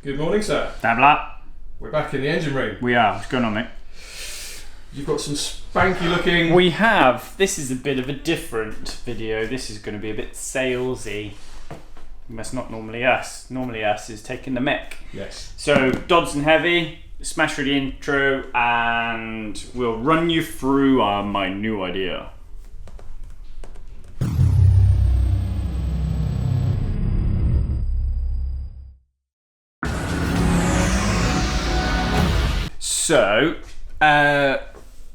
Good morning, sir. Dabla. We're back in the engine room. We are. What's going on, mate? You've got some spanky looking... We have. This is a bit of a different video. This is going to be a bit salesy. That's not normally us. Normally us is taking the mic. Yes. So, Dodson Heavy, smash through the intro, and we'll run you through my new idea. So,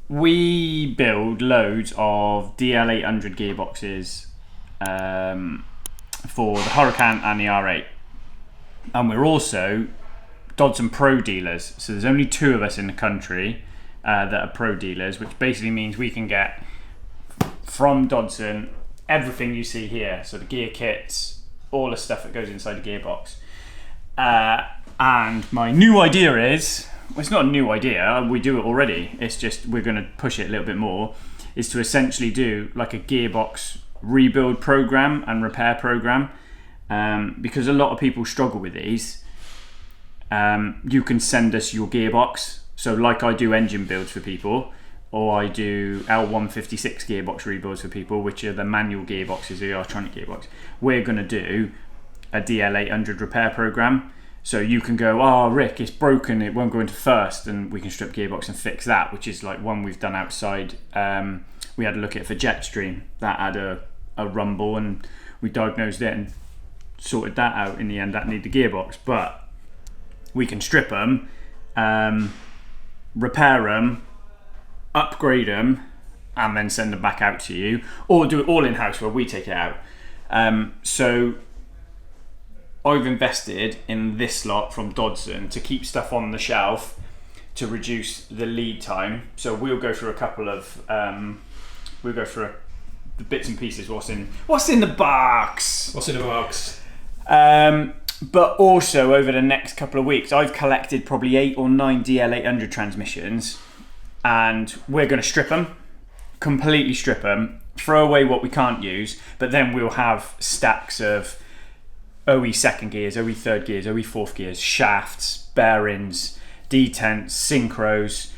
we build loads of DL800 gearboxes for the Huracan and the R8. And we're also Dodson Pro Dealers. So there's only 2 of us in the country that are Pro Dealers, which basically means we can get from Dodson everything you see here. So the gear kits, all the stuff that goes inside the gearbox. And my new idea is... Well, it's not a new idea, we do it already, it's just we're going to push it a little bit more, is to essentially do like a gearbox rebuild program and repair program, because a lot of people struggle with these. You can send us your gearbox, so like I do engine builds for people, or I do L156 gearbox rebuilds for people, which are the manual gearboxes, the electronic gearbox. We're going to do a DL800 repair program. So you can go, oh Rick, it's broken, it won't go into first, and we can strip gearbox and fix that, which is like one we've done outside. We had a look at it for Jetstream, that had a rumble, and we diagnosed it and sorted that out in the end. That needed the gearbox, but we can strip them, repair them, upgrade them, and then send them back out to you, or do it all in-house where we take it out. So I've invested in this lot from Dodson to keep stuff on the shelf to reduce the lead time. So we'll go through a couple of the bits and pieces. What's in the box? What's in the box? But also over the next couple of weeks, I've collected probably 8 or 9 DL800 transmissions, and we're going to strip them, completely strip them, throw away what we can't use, but then we'll have stacks of OE second gears, OE third gears, OE fourth gears, shafts, bearings, detents, synchros.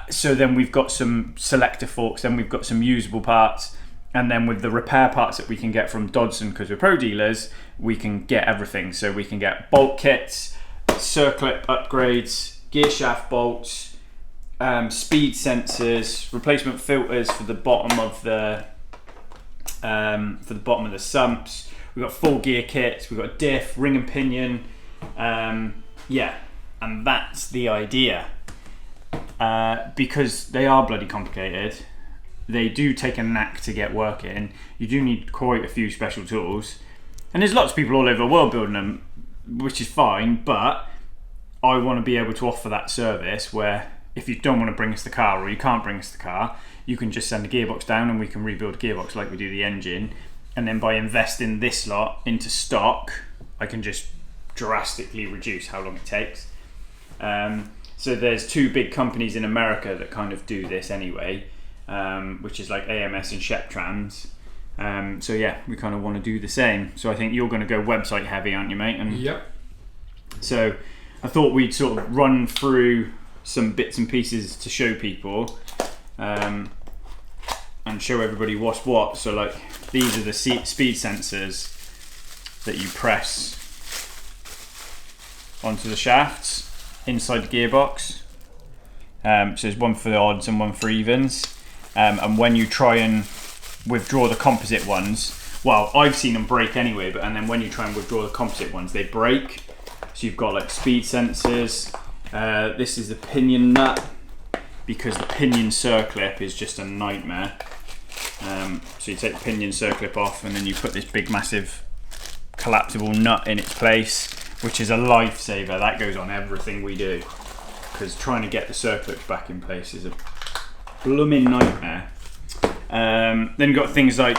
So then we've got some selector forks, then we've got some usable parts, and then with the repair parts that we can get from Dodson, because we're Pro Dealers, we can get everything. So we can get bolt kits, circlip upgrades, gear shaft bolts, speed sensors, replacement filters for the bottom of the sumps. We've got full gear kits, we've got diff, ring and pinion, yeah, and that's the idea. Because they are bloody complicated, they do take a knack to get working, you do need quite a few special tools, and there's lots of people all over the world building them, which is fine, but I want to be able to offer that service where if you don't want to bring us the car or you can't bring us the car, you can just send the gearbox down and we can rebuild a gearbox like we do the engine. And then by investing this lot into stock, I can just drastically reduce how long it takes. So there's 2 big companies in America that kind of do this anyway, which is like AMS and Sheptrans. So yeah, we kind of want to do the same. So I think you're going to go website heavy, aren't you, mate? And yep. So I thought we'd sort of run through some bits and pieces to show people, and show everybody what's what. So like, these are the speed sensors that you press onto the shafts inside the gearbox. So there's one for the odds and one for evens. And when you try and withdraw the composite ones, well, I've seen them break anyway, and then when you try and withdraw the composite ones, they break. So you've got like speed sensors. This is the pinion nut, because the pinion circlip is just a nightmare. So you take the pinion circlip off, and then you put this big massive collapsible nut in its place, which is a lifesaver. That goes on everything we do, because trying to get the circlips back in place is a blooming nightmare. Then you've got things like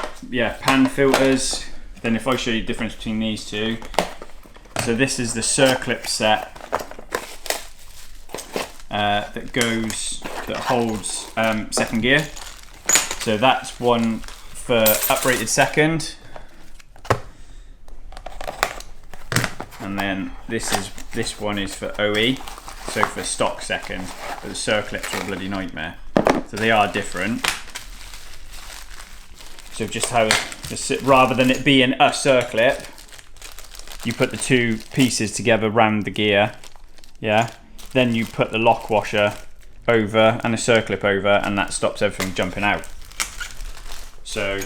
pan filters. Then if I show you the difference between these two, so this is the circlip set that holds second gear. So that's one for uprated second, and and then this one is for OE, so for stock second, but the circlips are a bloody nightmare. So they are different. So rather than it being a circlip, you put the two pieces together round the gear, yeah. Then you put the lock washer over and a circlip over, and that stops everything jumping out. So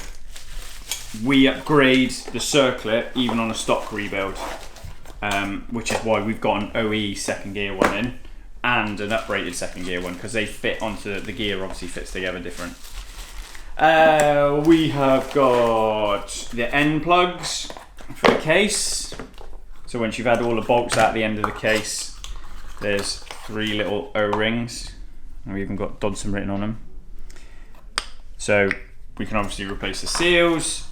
we upgrade the circlip even on a stock rebuild, which is why we've got an OE second gear one in and an uprated second gear one, because they fit onto the gear. Obviously fits together different. We have got the end plugs for the case. So once you've had all the bolts out the end of the case, there's 3 little O-rings. We've even got Dodson written on them. So we can obviously replace the seals.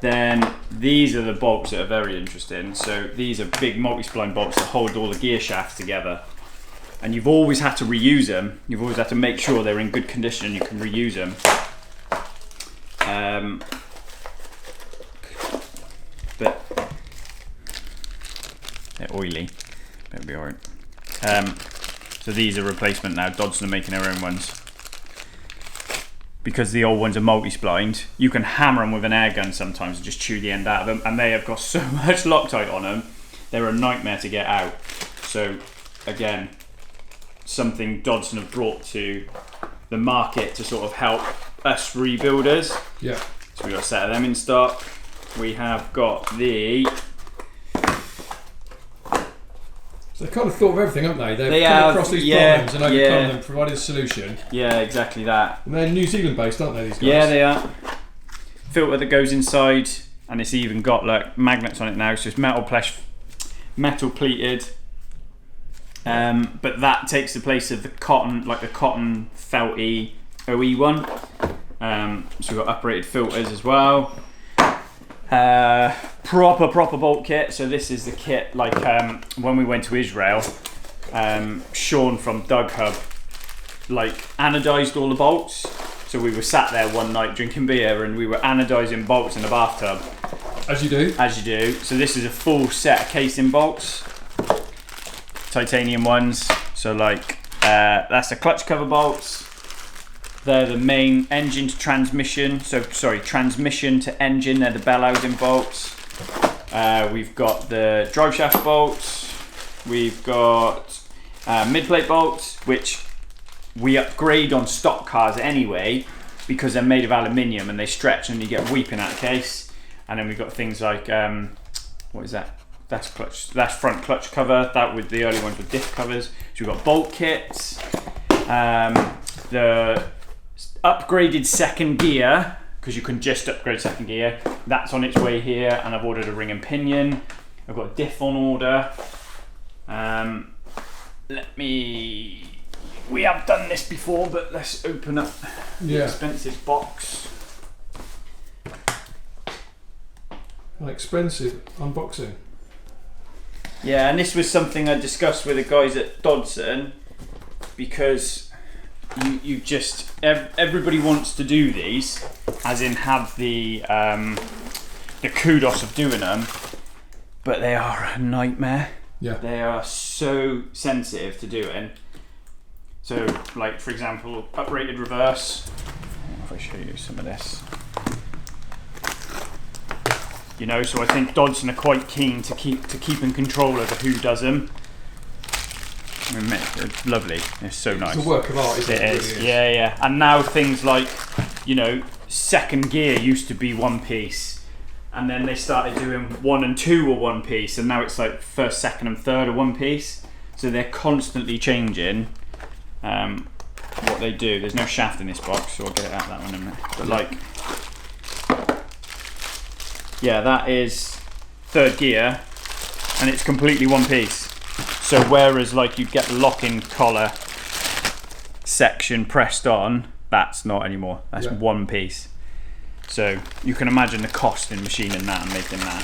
Then these are the bolts that are very interesting. So these are big multi-spline bolts that hold all the gear shafts together. And you've always had to reuse them. You've always had to make sure they're in good condition and you can reuse them. But they're oily, but it'll be alright. So these are replacement now. Dodson are making their own ones. Because the old ones are multi-splined, you can hammer them with an air gun sometimes and just chew the end out of them, and they have got so much Loctite on them, they're a nightmare to get out. So again, something Dodson have brought to the market to sort of help us rebuilders. Yeah. So we've got a set of them in stock. We have got the... So they've kind of thought of everything, haven't they? They've come across these problems and overcome them, provided a solution. Yeah, exactly that. And they're New Zealand based, aren't they, these guys? Yeah, they are. Filter that goes inside, and it's even got like magnets on it now. So it's metal pleated. But that takes the place of the cotton, like the cotton felty OE one. So we've got uprated filters as well. Proper bolt kit. So this is the kit like when we went to Israel, Sean from Doug Hub like anodized all the bolts. So we were sat there one night drinking beer and we were anodizing bolts in the bathtub. As you do. As you do. So this is a full set of casing bolts, titanium ones. So like that's the clutch cover bolts. They're the main engine to transmission. So sorry, transmission to engine. They're the bell housing bolts. We've got the drive shaft bolts. We've got mid plate bolts, which we upgrade on stock cars anyway because they're made of aluminium and they stretch and you get weeping out of the case. And then we've got things like what is that? That's clutch. That's front clutch cover. That with the early ones with diff covers. So we've got bolt kits. The upgraded second gear, because you can just upgrade second gear, that's on its way here, and I've ordered a ring and pinion. I've got a diff on order. We have done this before, but let's open up the expensive box. An expensive unboxing. Yeah, and this was something I discussed with the guys at Dodson, because you just everybody wants to do these, as in have the kudos of doing them, but they are a nightmare. Yeah, they are so sensitive to doing. So, like for example, uprated reverse. If I show you some of this, you know. So I think Dodson are quite keen to keep in control over who does them. I mean, they're lovely. They're so nice. It's a work of art, isn't it? It is. Yeah, yeah. And now things like, you know, second gear used to be one piece, and then they started doing 1 and 2 were one piece, and now it's like first, second, and third are one piece. So they're constantly changing what they do. There's no shaft in this box, so I'll get it out of that one in a minute. But like, yeah, that is third gear, and it's completely one piece. So whereas like you get the lock-in collar section pressed on, that's not anymore. That's one piece. So you can imagine the cost in machining that and making that.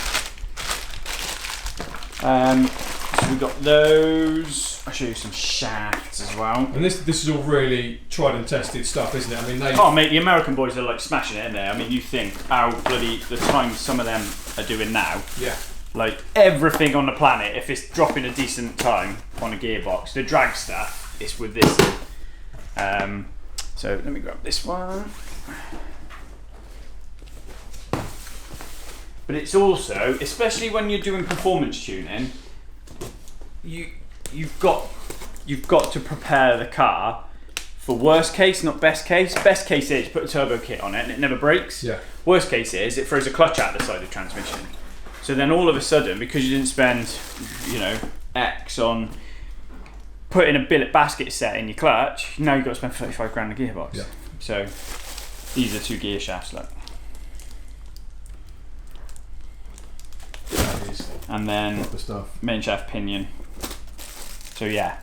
So we've got those. I'll show you some shafts as well. And this is all really tried and tested stuff, isn't it? I mean, oh mate, the American boys are like smashing it in there. I mean, you think how bloody the time some of them are doing now. Yeah. like everything on the planet, if it's dropping a decent time on a gearbox, the drag stuff, it's with this. So let me grab this one. But it's also, especially when you're doing performance tuning, you've got to prepare the car for worst case, not best case. Best case is put a turbo kit on it and it never breaks. Yeah. Worst case is it throws a clutch out the side of the transmission. So then all of a sudden, because you didn't spend, X on putting a billet basket set in your clutch, now you've got to spend 35 grand a gearbox. Yeah. So these are 2 gear shafts, look. And then main shaft pinion. So yeah,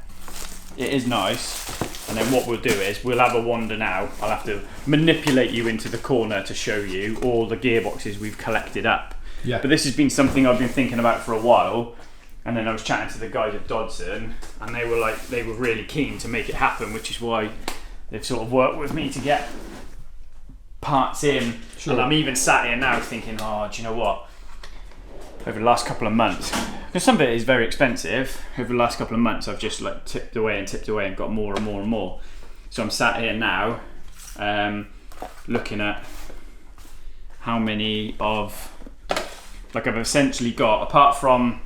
it is nice. And then what we'll do is we'll have a wander now. I'll have to manipulate you into the corner to show you all the gearboxes we've collected up. Yeah. But this has been something I've been thinking about for a while. And then I was chatting to the guys at Dodson, and they were really keen to make it happen, which is why they've sort of worked with me to get parts in. Sure. And I'm even sat here now thinking, do you know what? Over the last couple of months, because some of it is very expensive, over the last couple of months I've just like tipped away and got more and more and more. So I'm sat here now looking at how many of, like I've essentially got, apart from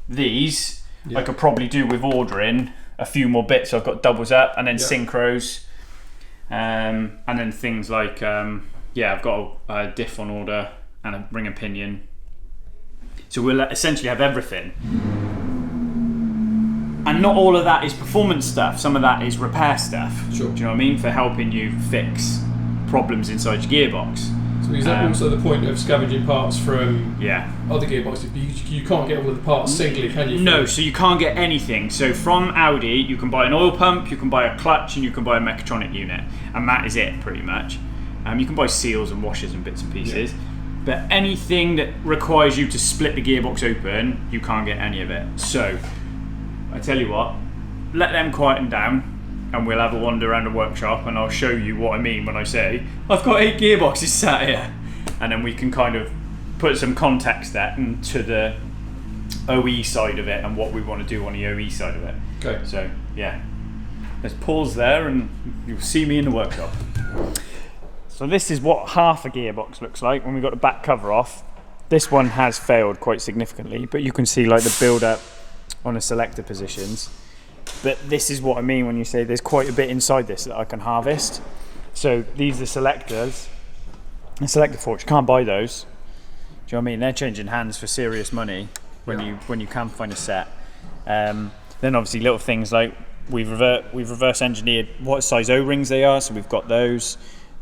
these, I could probably do with ordering a few more bits. So I've got doubles up and then synchros, and then things like, I've got a diff on order and a ring and pinion. So we'll essentially have everything. And not all of that is performance stuff. Some of that is repair stuff. Sure. Do you know what I mean? For helping you fix problems inside your gearbox. So is that also the point of scavenging parts from other gearboxes? You can't get all of the parts singly, can you? No, so you can't get anything. So from Audi, you can buy an oil pump, you can buy a clutch, and you can buy a mechatronic unit. And that is it, pretty much. You can buy seals and washers and bits and pieces. Yeah. But anything that requires you to split the gearbox open, you can't get any of it. So, I tell you what, let them quieten down and we'll have a wander around the workshop and I'll show you what I mean when I say, I've got 8 gearboxes sat here. And then we can kind of put some context there into the OE side of it and what we want to do on the OE side of it. Okay. So, yeah. Let's pause there and you'll see me in the workshop. So this is what half a gearbox looks like when we've got the back cover off. This one has failed quite significantly, but you can see like the build up on the selector positions. But this is what I mean when you say there's quite a bit inside this that I can harvest. So these are selectors. The selector forks, you can't buy those. Do you know what I mean? They're changing hands for serious money when you can find a set. Then obviously little things like we've reverse engineered what size O-rings they are, so we've got those.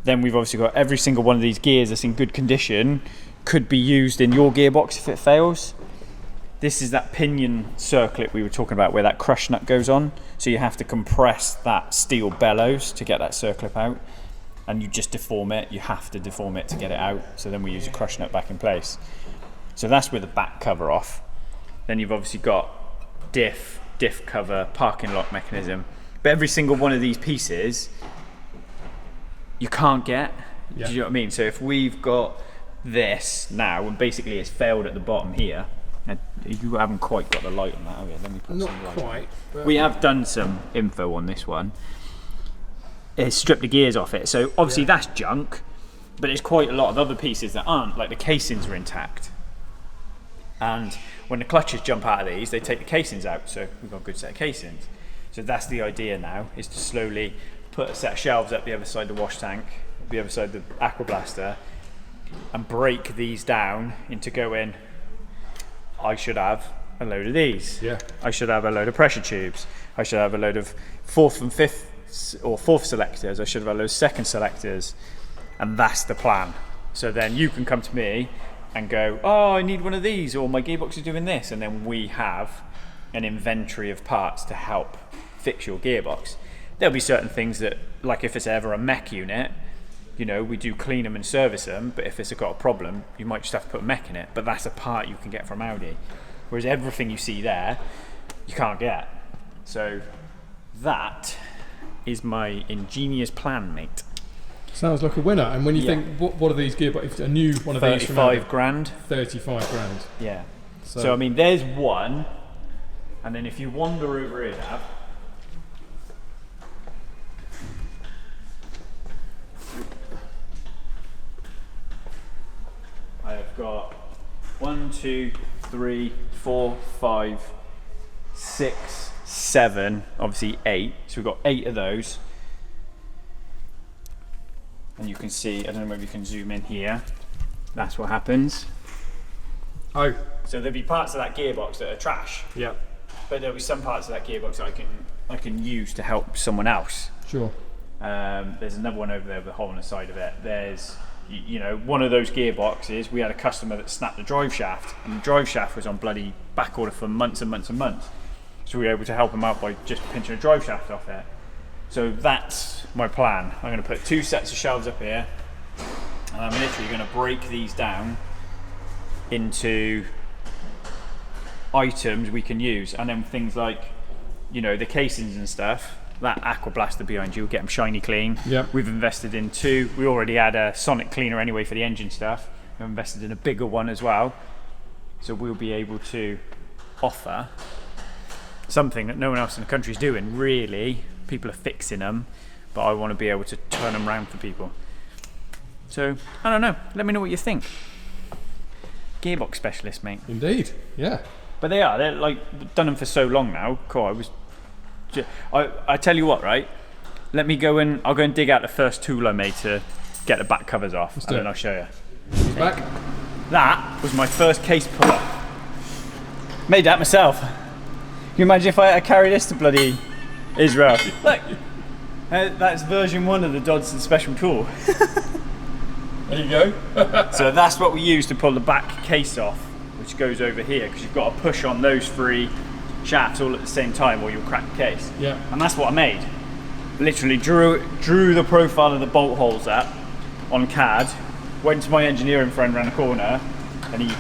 Then we've obviously got every single one of these gears that's in good condition could be used in your gearbox if it fails. This is that pinion circlet we were talking about where that crush nut goes on. So you have to compress that steel bellows to get that circlip out. And you just deform it. You have to deform it to get it out. So then we use a crush nut back in place. So that's with the back cover off. Then you've obviously got diff cover, parking lock mechanism. But every single one of these pieces you can't get. Do you know what I mean? So if we've got this now, and basically it's failed at the bottom here, and you haven't quite got the light on that, have you? Let me put some light. Not quite. We have done some info on this one. It's stripped the gears off it, so obviously that's junk, but there's quite a lot of other pieces that aren't, like the casings are intact. And when the clutches jump out of these, they take the casings out, so we've got a good set of casings. So that's the idea now, is to slowly put a set of shelves up the other side of the wash tank, the other side of the aqua blaster, and break these down into going, I should have a load of these. Yeah. I should have a load of pressure tubes. I should have a load of fourth selectors. I should have a load of second selectors. And that's the plan. So then you can come to me and go, oh, I need one of these, or my gearbox is doing this. And then we have an inventory of parts to help fix your gearbox. There'll be certain things that, like if it's ever a mech unit, you know, we do clean them and service them, but if it's got a problem, you might just have to put a mech in it. But that's a part you can get from Audi. Whereas everything you see there, you can't get. So that is my ingenious plan, mate. Sounds like a winner. And when you think, what are these gearboxes? A new one of these from Audi? 35 grand. 35 grand. Yeah. So I mean, there's one, and then if you wander over here, Nav, I have got 1, 2, 3, 4, 5, 6, 7, obviously 8. So we've got 8 of those. And you can see, I don't know if you can zoom in here. That's what happens. Oh. So there'll be parts of that gearbox that are trash. Yeah. But there'll be some parts of that gearbox that I can use to help someone else. Sure. There's another one over there with a hole in the side of it. There's, you know, one of those gearboxes, we had a customer that snapped the drive shaft, and the drive shaft was on bloody back order for months and months and months. So we were able to help him out by just pinching a drive shaft off it. So that's my plan. I'm going to put 2 sets of shelves up here, and I'm literally going to break these down into items we can use, and then things like, you know, the casings and stuff. That aqua blaster behind you will get them shiny clean. Yep. We've invested in 2. We already had a sonic cleaner anyway for the engine stuff. We've invested in a bigger one as well, so we'll be able to offer something that no one else in the country is doing. Really, people are fixing them, but I want to be able to turn them around for people. So I don't know. Let me know what you think. Gearbox specialist, mate. Indeed. Yeah. But they're like done them for so long now. Cool. I tell you what, right? Let me go and I'll go and dig out the first tool I made to get the back covers off, and then I'll show you. It's back. That was my first case puller. Made that myself. Can you imagine if I had to carry this to bloody Israel? Look, that's version 1 of the Dodson special tool. There you go. So that's what we use to pull the back case off, which goes over here, because you've got to push on those 3 shafts all at the same time or you'll crack the case. Yeah. And that's what I made. Literally drew the profile of the bolt holes up on CAD, went to my engineering friend around the corner, and he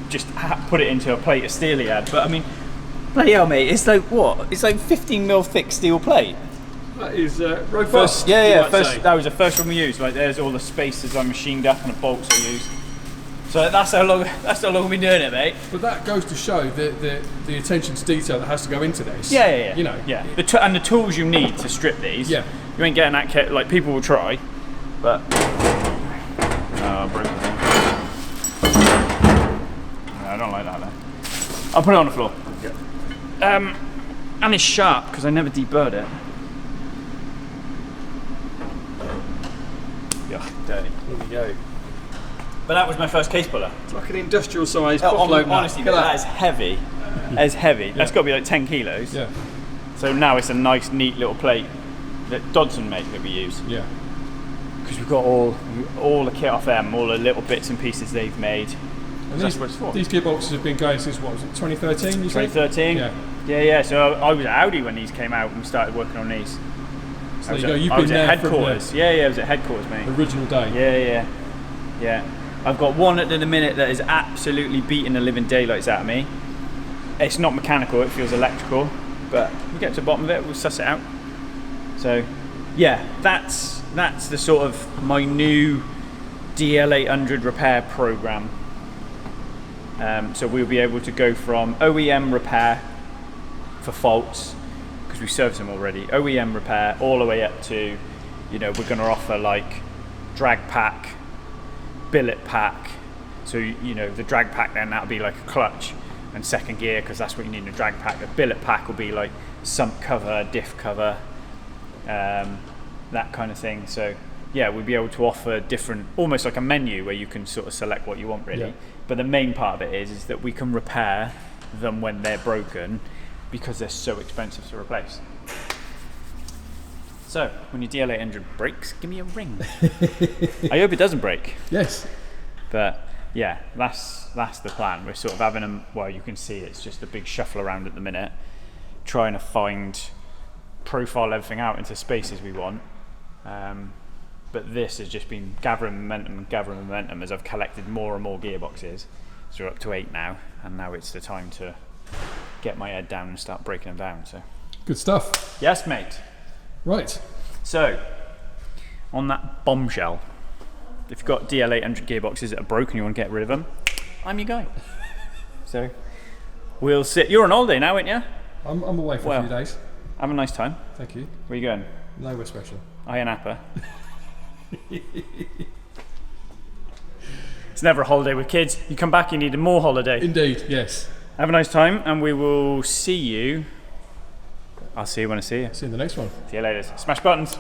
just put it into a plate of steel he had. But I mean, bloody hell, mate, it's like what? It's like 15mm thick steel plate. That is robust. That was the first one we used. Like, there's all the spacers I machined up and the bolts I used. So that's how long we've been doing it, mate. But that goes to show the attention to detail that has to go into this. Yeah. You know. Yeah. And the tools you need to strip these. Yeah. You ain't getting that kit. Like, people will try, but I broke it. No, I don't like that. Then I'll put it on the floor. Yeah. And it's sharp because I never deburred it. Yuck, dirty. Here we go. But that was my first case puller. It's like an industrial size bottle opener. Honestly, that is heavy. It's heavy. That's got to be like 10 kilos. Yeah. So now it's a nice, neat little plate that Dodson make that we use. Yeah. Because we've got all the kit off them, all the little bits and pieces they've made. And that's what it's for. These gearboxes have been going since, what was it, 2013? You 2013. Yeah. So I was at Audi when these came out and we started working on these. So there you go. You've been there at headquarters. I was at headquarters, mate. Original day. Yeah. I've got one at the minute that is absolutely beating the living daylights out of me. It's not mechanical, it feels electrical, but we'll get to the bottom of it, we'll suss it out. So yeah, that's the sort of my new DL800 repair program. So we'll be able to go from OEM repair for faults, because we service them already, OEM repair all the way up to, you know, we're going to offer like drag pack, billet pack. So, you know, the drag pack then, that'll be like a clutch and second gear, because that's what you need in a drag pack. The billet pack will be like sump cover, diff cover, that kind of thing. So yeah, we'll be able to offer different, almost like a menu where you can sort of select what you want, really. Yeah. But the main part of it is that we can repair them when they're broken, because they're so expensive to replace. So when your DL800 breaks, give me a ring. I hope it doesn't break. Yes. But yeah, that's the plan. We're sort of having them, well, you can see it's just a big shuffle around at the minute, trying to profile everything out into spaces we want. But this has just been gathering momentum as I've collected more and more gearboxes. So we're up to 8 now, and now it's the time to get my head down and start breaking them down. So good stuff. Yes, mate. Right. So on that bombshell, if you've got DL800 gearboxes that are broken, you want to get rid of them, I'm your guy. So we'll sit. You're on holiday now, aren't you? I'm away for a few days. Have a nice time. Thank you. Where are you going? Nowhere special. Iron Appa. It's never a holiday with kids. You come back, you need a more holiday. Indeed, yes. Have a nice time, and we will see you. I'll see you when I see you. See you in the next one. See you later. Smash buttons.